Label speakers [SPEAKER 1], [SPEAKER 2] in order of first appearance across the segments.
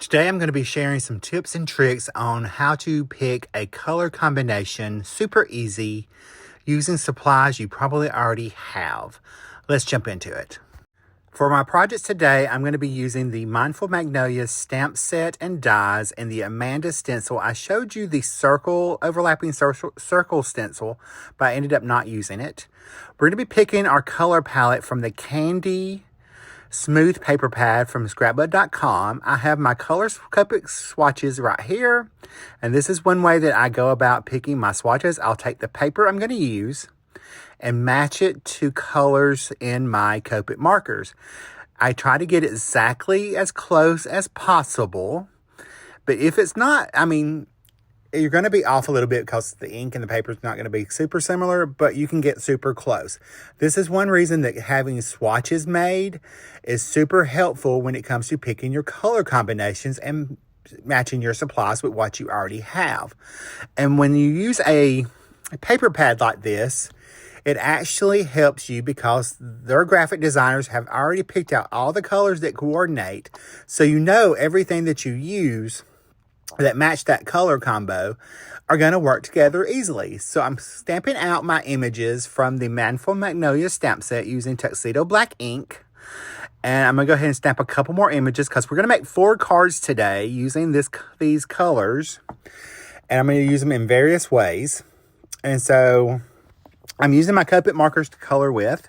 [SPEAKER 1] Today I'm going to be sharing some tips and tricks on how to pick a color combination super easy using supplies you probably already have. Let's jump into it. For my projects today, I'm going to be using the Mindful Magnolia stamp set and dies and the Amanda stencil. I showed you the overlapping circle stencil, but I ended up not using it. We're going to be picking our color palette from the Candy Smooth paper pad from scrapbook.com. I have my color Copic swatches right here, and this is one way that I go about picking my swatches. I'll take the paper I'm going to use and match it to colors in my Copic markers. I try to get exactly as close as possible, but if it's not, you're going to be off a little bit because the ink and the paper is not going to be super similar, but you can get super close. This is one reason that having swatches made is super helpful when it comes to picking your color combinations and matching your supplies with what you already have. And when you use a paper pad like this, it actually helps you because their graphic designers have already picked out all the colors that coordinate. So you know everything that you use that match that color combo are going to work together easily. So I'm stamping out my images from the Mindful Magnolia stamp set using Tuxedo Black ink. And I'm going to go ahead and stamp a couple more images because we're going to make 4 cards today using these colors. And I'm going to use them in various ways. And so I'm using my Copic markers to color with.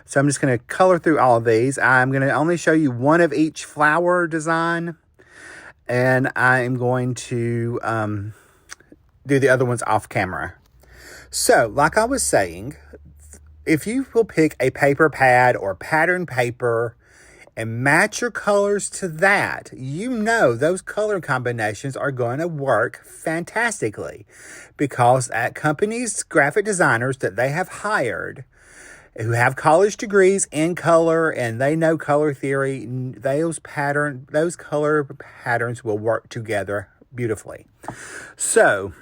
[SPEAKER 1] So I'm just going to color through all of these. I'm going to only show you one of each flower design. And I'm going to do the other ones off camera. So, like I was saying, if you will pick a paper pad or pattern paper and match your colors to that, you know those color combinations are going to work fantastically. Because at companies, graphic designers that they have hired, who have college degrees in color and they know color theory, those color patterns will work together beautifully. So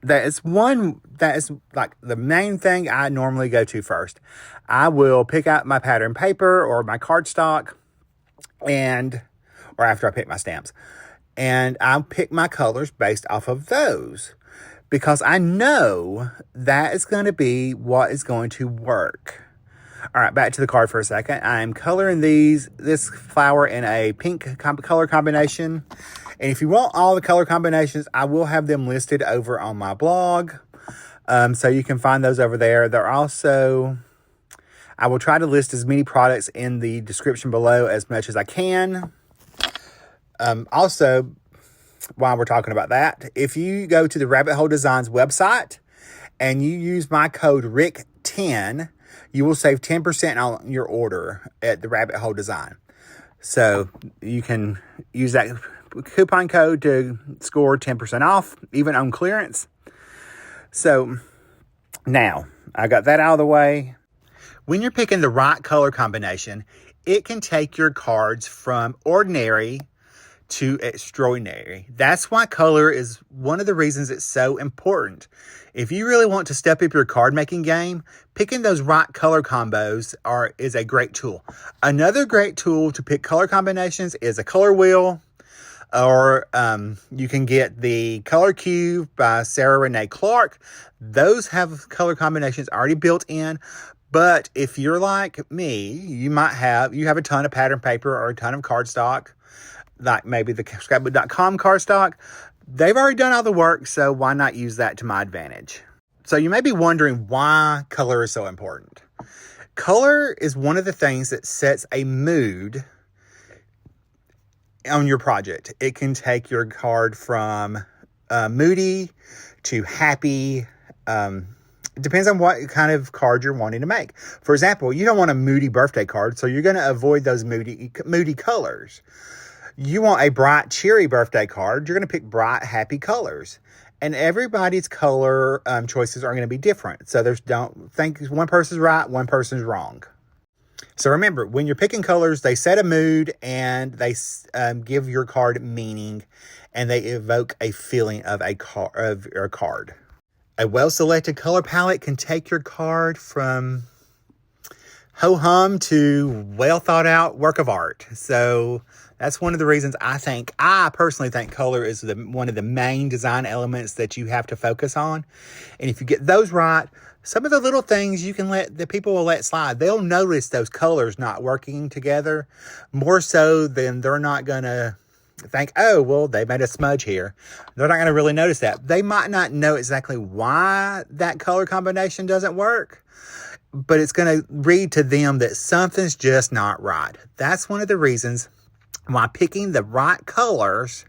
[SPEAKER 1] that is like the main thing I normally go to first. I will pick out my pattern paper or my cardstock or after I pick my stamps, and I'll pick my colors based off of those. Because I know that is going to be what is going to work. All right, back to the card for a second. I'm coloring this flower in a pink color combination. And if you want all the color combinations, I will have them listed over on my blog. So you can find those over there. I will try to list as many products in the description below as much as I can. Also, while we're talking about that, if you go to the Rabbit Hole Designs website and you use my code RICK10, you will save 10% on your order at the Rabbit Hole Design. So you can use that coupon code to score 10% off, even on clearance. So now I got that out of the way. When you're picking the right color combination, it can take your cards from ordinary to extraordinary. That's why color is one of the reasons it's so important. If you really want to step up your card making game, picking those right color combos is a great tool. Another great tool to pick color combinations is a color wheel, or you can get the Color Cube by Sarah Renee Clark. Those have color combinations already built in. But if you're like me, you have a ton of pattern paper or a ton of cardstock, like maybe the scrapbook.com cardstock. They've already done all the work, so why not use that to my advantage? So you may be wondering why color is so important. Color is one of the things that sets a mood on your project. It can take your card from moody to happy. It depends on what kind of card you're wanting to make. For example, you don't want a moody birthday card, so you're going to avoid those moody colors. You want a bright, cheery birthday card, you're going to pick bright, happy colors. And everybody's color choices are going to be different. So don't think one person's right, one person's wrong. So remember, when you're picking colors, they set a mood and they give your card meaning, and they evoke a feeling of your card. A well-selected color palette can take your card from ho-hum to well thought out work of art. So that's one of the reasons I personally think color is one of the main design elements that you have to focus on. And if you get those right, some of the little things the people will let slide. They'll notice those colors not working together more so than they're not going to think, oh, well, they made a smudge here. They're not going to really notice that. They might not know exactly why that color combination doesn't work, but it's going to read to them that something's just not right. That's one of the reasons why picking the right colors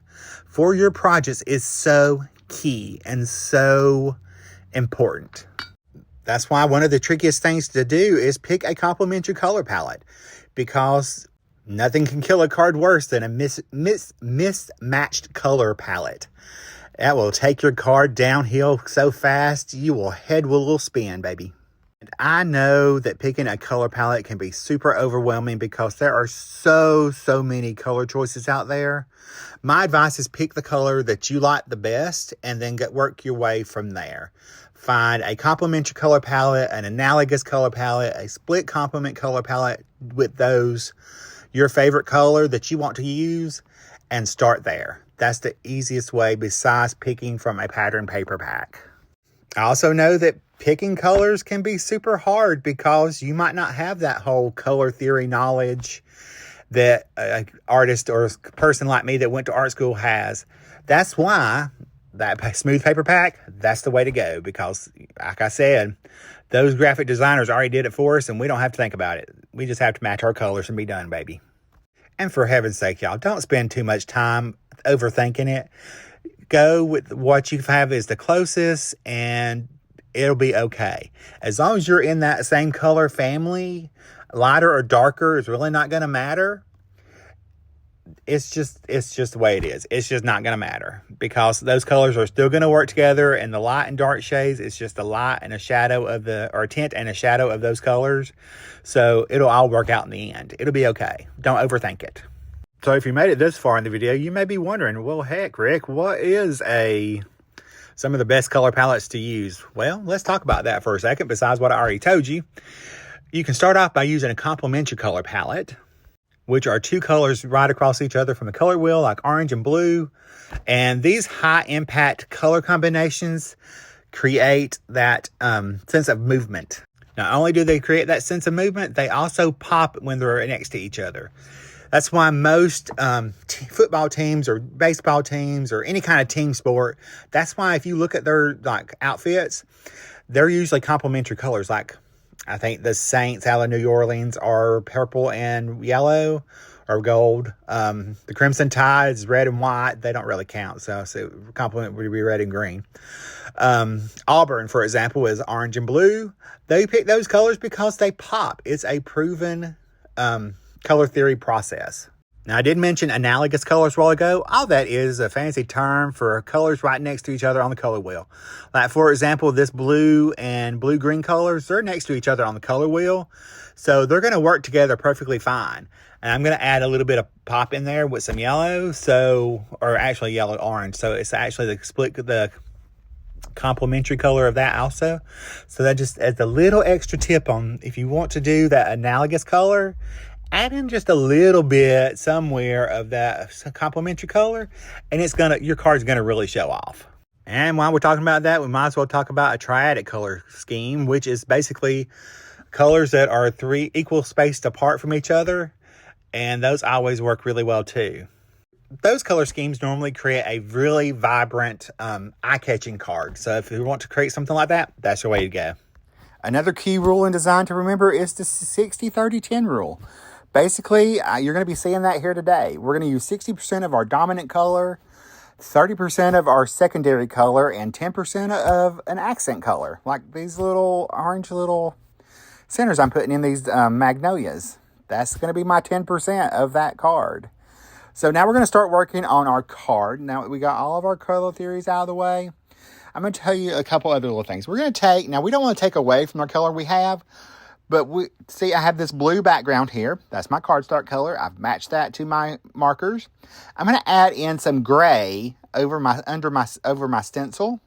[SPEAKER 1] for your projects is so key and so important. That's why one of the trickiest things to do is pick a complementary color palette, because nothing can kill a card worse than a mismatched color palette. That will take your card downhill so fast, head will spin, baby. And I know that picking a color palette can be super overwhelming because there are so many color choices out there. My advice is pick the color that you like the best and then work your way from there. Find a complementary color palette, an analogous color palette, a split complement color palette with your favorite color that you want to use, and start there. That's the easiest way besides picking from a pattern paper pack. I also know that picking colors can be super hard because you might not have that whole color theory knowledge that an artist or a person like me that went to art school has. That's why that smooth paper pack, that's the way to go, because like I said, those graphic designers already did it for us and we don't have to think about it. We just have to match our colors and be done, baby. And for heaven's sake, y'all, don't spend too much time overthinking it. Go with what you have is the closest and it'll be okay. As long as you're in that same color family, lighter or darker is really not going to matter. It's just the way it is. It's just not going to matter because those colors are still going to work together, and the light and dark shades, it's just a light and a shadow or a tint and a shadow of those colors. So it'll all work out in the end. It'll be okay. Don't overthink it. So if you made it this far in the video, you may be wondering, well, heck, Rick, what is some of the best color palettes to use? Well, let's talk about that for a second. Besides what I already told you, you can start off by using a complementary color palette, which are two colors right across each other from the color wheel, like orange and blue. And these high impact color combinations create that sense of movement. Not only do they create that sense of movement, they also pop when they're next to each other. That's why most football teams or baseball teams or any kind of team sport, that's why if you look at their outfits, they're usually complementary colors. Like I think the Saints out of New Orleans are purple and yellow or gold. The Crimson Tide is red and white. They don't really count. So complement would be red and green. Auburn, for example, is orange and blue. They pick those colors because they pop. It's a proven color theory process. Now, I did mention analogous colors a while ago. All that is a fancy term for colors right next to each other on the color wheel. Like, for example, this blue and blue-green colors, they're next to each other on the color wheel. So they're going to work together perfectly fine. And I'm going to add a little bit of pop in there with some yellow. Or actually yellow-orange. So it's actually the complementary color of that also. So that just adds a little extra tip on if you want to do that analogous color, add in just a little bit somewhere of that complementary color, and your card's gonna really show off. And while we're talking about that, we might as well talk about a triadic color scheme, which is basically colors that are 3 equal spaced apart from each other, and those always work really well too. Those color schemes normally create a really vibrant, eye-catching card. So if you want to create something like that, that's the way to go. Another key rule in design to remember is the 60-30-10 rule. Basically, you're going to be seeing that here today. We're going to use 60% of our dominant color, 30% of our secondary color, and 10% of an accent color, like these little orange little centers I'm putting in these magnolias. That's going to be my 10% of that card. So now we're going to start working on our card. Now we got all of our color theories out of the way. I'm going to tell you a couple other little things. We're going to now we don't want to take away from our color we have, but see, I have this blue background here. That's my cardstock color. I've matched that to my markers. I'm going to add in some gray over my stencil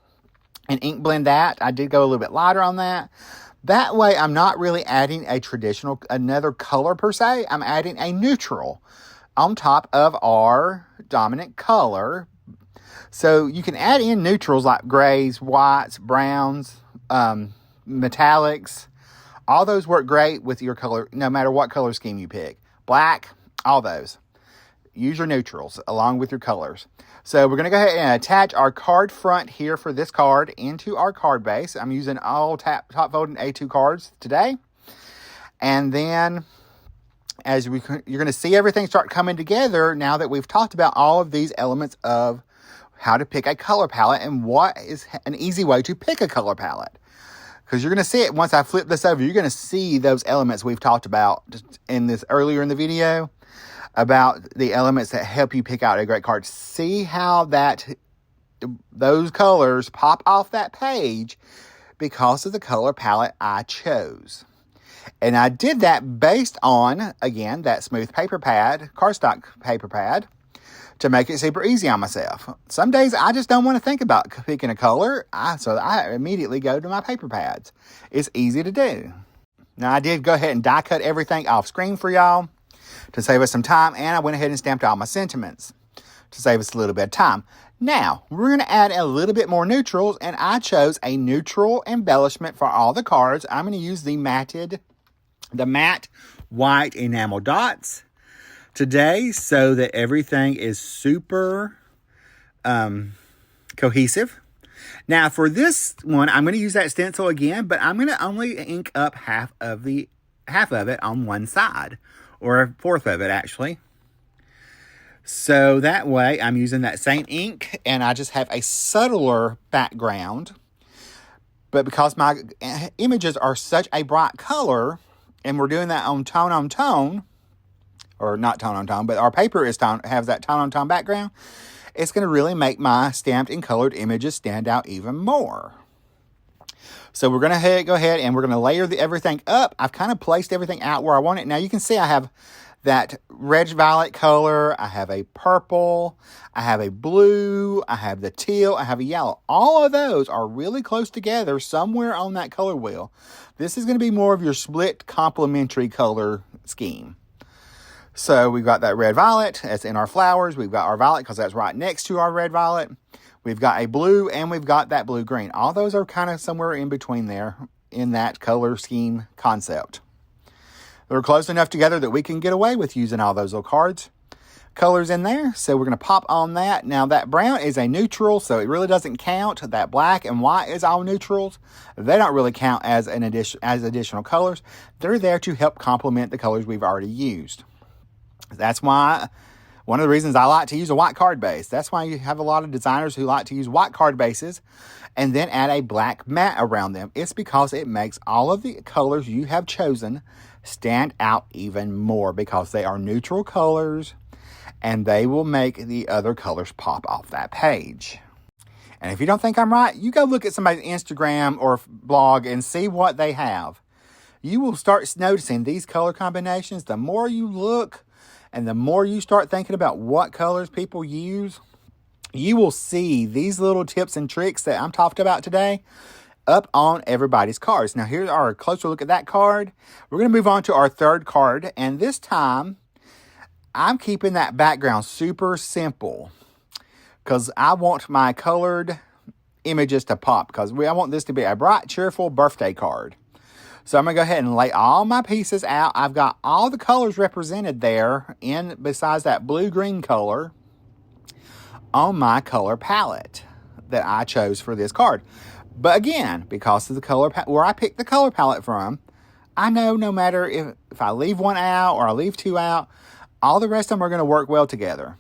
[SPEAKER 1] and ink blend that. I did go a little bit lighter on that, That way, I'm not really adding another color per se. I'm adding a neutral on top of our dominant color. So you can add in neutrals like grays, whites, browns, metallics. All those work great with your color, no matter what color scheme you pick. Black, all those. Use your neutrals along with your colors. So we're going to go ahead and attach our card front here for this card into our card base. I'm using all top folding A2 cards today. And then you're going to see everything start coming together now that we've talked about all of these elements of how to pick a color palette and what is an easy way to pick a color palette. Because you're going to see it once I flip this over. You're going to see those elements we've talked about in this earlier in the video about the elements that help you pick out a great card. See how those colors pop off that page because of the color palette I chose. And I did that based on, again, that smooth paper pad, cardstock paper pad, to make it super easy on myself. Some days I just don't want to think about picking a color, so I immediately go to my paper pads. It's easy to do. Now, I did go ahead and die cut everything off screen for y'all to save us some time, and I went ahead and stamped all my sentiments to save us a little bit of time. Now, we're going to add a little bit more neutrals, and I chose a neutral embellishment for all the cards. I'm going to use the matte white enamel dots today so that everything is super cohesive. Now, for this one, I'm going to use that stencil again, but I'm going to only ink up half of it on one side, or a fourth of it, actually. So that way, I'm using that same ink, and I just have a subtler background. But because my images are such a bright color, and we're doing that on tone, or not tone on tone, but our paper has that tone on tone background, it's going to really make my stamped and colored images stand out even more. So we're going to go ahead and we're going to layer everything up. I've kind of placed everything out where I want it. Now you can see I have that red violet color, I have a purple, I have a blue, I have the teal, I have a yellow. All of those are really close together somewhere on that color wheel. This is going to be more of your split complementary color scheme. So we've got that red violet that's in our flowers. We've got our violet because that's right next to our red violet. We've got a blue and we've got that blue green. All those are kind of somewhere in between there in that color scheme concept. They're close enough together that we can get away with using all those little colors in there. So we're going to pop on that. Now that brown is a neutral, so it really doesn't count. That black and white is all neutrals. They don't really count as additional colors. They're there to help complement the colors we've already used. That's why one of the reasons I like to use a white card base. That's why you have a lot of designers who like to use white card bases and then add a black mat around them. It's because it makes all of the colors you have chosen stand out even more because they are neutral colors and they will make the other colors pop off that page. And if you don't think I'm right, you go look at somebody's Instagram or blog and see what they have. You will start noticing these color combinations. The more you look, and the more you start thinking about what colors people use, you will see these little tips and tricks that I'm talking about today up on everybody's cards. Now, here's our closer look at that card. We're going to move on to our third card. And this time, I'm keeping that background super simple because I want my colored images to pop because I want this to be a bright, cheerful birthday card. So I'm going to go ahead and lay all my pieces out. I've got all the colors represented there besides that blue-green color on my color palette that I chose for this card. But again, because of the color where I picked the color palette from, I know no matter if I leave one out or I leave two out, all the rest of them are going to work well together.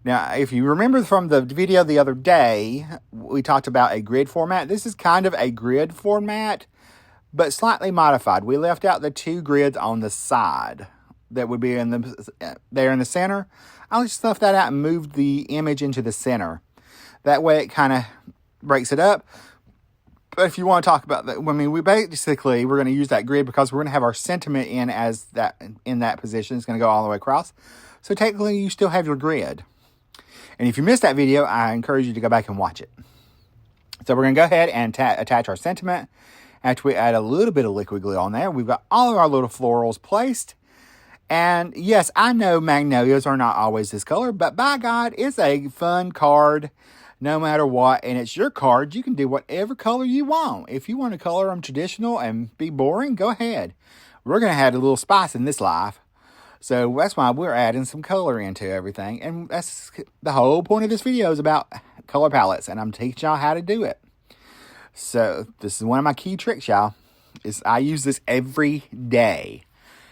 [SPEAKER 1] Now, if you remember from the video the other day, we talked about a grid format. This is kind of a grid format, but slightly modified. We left out the two grids on the side that would be there in the center. I just left that out and moved the image into the center. That way it kind of breaks it up. But if you want to talk about that, we're going to use that grid because we're going to have our sentiment in that position. It's going to go all the way across. So technically you still have your grid. And if you missed that video, I encourage you to go back and watch it. So we're going to go ahead and attach our sentiment. After we add a little bit of liquid glue on there, we've got all of our little florals placed. And yes, I know magnolias are not always this color, but by God, it's a fun card no matter what. And it's your card. You can do whatever color you want. If you want to color them traditional and be boring, go ahead. We're going to add a little spice in this life. So that's why we're adding some color into everything. And that's the whole point of this video is about color palettes. And I'm teaching y'all how to do it. So this is one of my key tricks, y'all. I use this every day.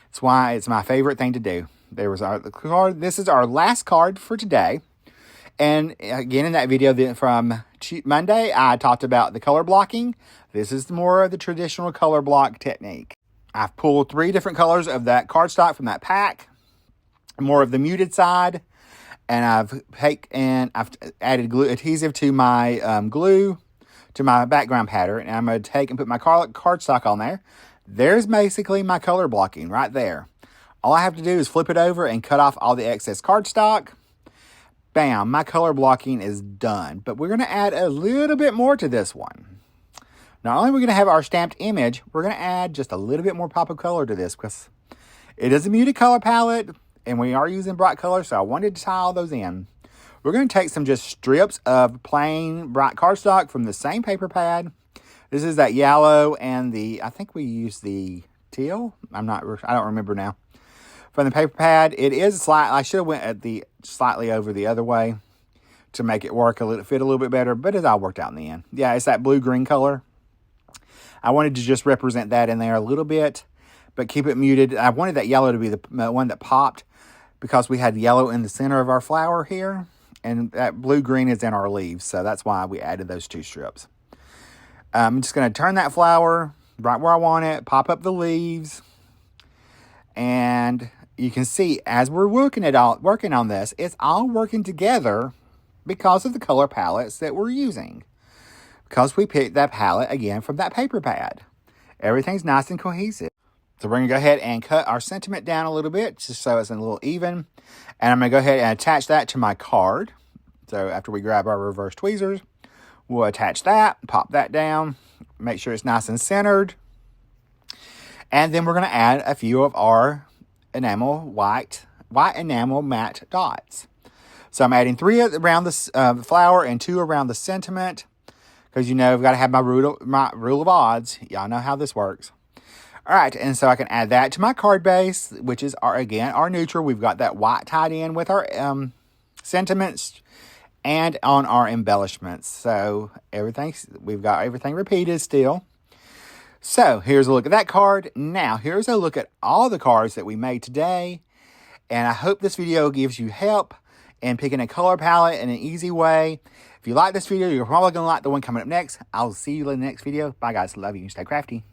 [SPEAKER 1] That's why it's my favorite thing to do. There was our card. This is our last card for today. And again, in that video from Monday, I talked about the color blocking. This is more of the traditional color block technique. I've pulled 3 different colors of that cardstock from that pack. More of the muted side. And I've added glue adhesive to my glue, to my background pattern. And I'm going to take and put my cardstock on there. There's basically my color blocking right there. All I have to do is flip it over and cut off all the excess cardstock. Bam, my color blocking is done. But we're going to add a little bit more to this one. Not only are we going to have our stamped image, we're going to add just a little bit more pop of color to this because it is a muted color palette and we are using bright colors, so I wanted to tie all those in. We're going to take some just strips of plain bright cardstock from the same paper pad. This is that yellow and I think we used the teal. I don't remember now. From the paper pad, it is I should have went at slightly over the other way to make it fit a little bit better, but it all worked out in the end. Yeah, it's that blue-green color. I wanted to just represent that in there a little bit, but keep it muted. I wanted that yellow to be the one that popped because we had yellow in the center of our flower here, and that blue-green is in our leaves, so that's why we added those 2 strips. I'm just going to turn that flower right where I want it, pop up the leaves, and you can see as we're working on this, it's all working together because of the color palettes that we're using. Because we picked that palette, again, from that paper pad. Everything's nice and cohesive. So we're going to go ahead and cut our sentiment down a little bit, just so it's a little even. And I'm going to go ahead and attach that to my card. So after we grab our reverse tweezers, we'll attach that, pop that down, make sure it's nice and centered. And then we're going to add a few of our white enamel matte dots. So I'm adding 3 around the flower and 2 around the sentiment. Because, I've got to have my rule of odds. Y'all know how this works. All right, and so I can add that to my card base, which is, our neutral. We've got that white tied in with our sentiments and on our embellishments. So we've got everything repeated still. So here's a look at that card. Now here's a look at all the cards that we made today. And I hope this video gives you help in picking a color palette in an easy way. If you like this video, you're probably going to like the one coming up next. I'll see you in the next video. Bye guys. Love you. Stay crafty.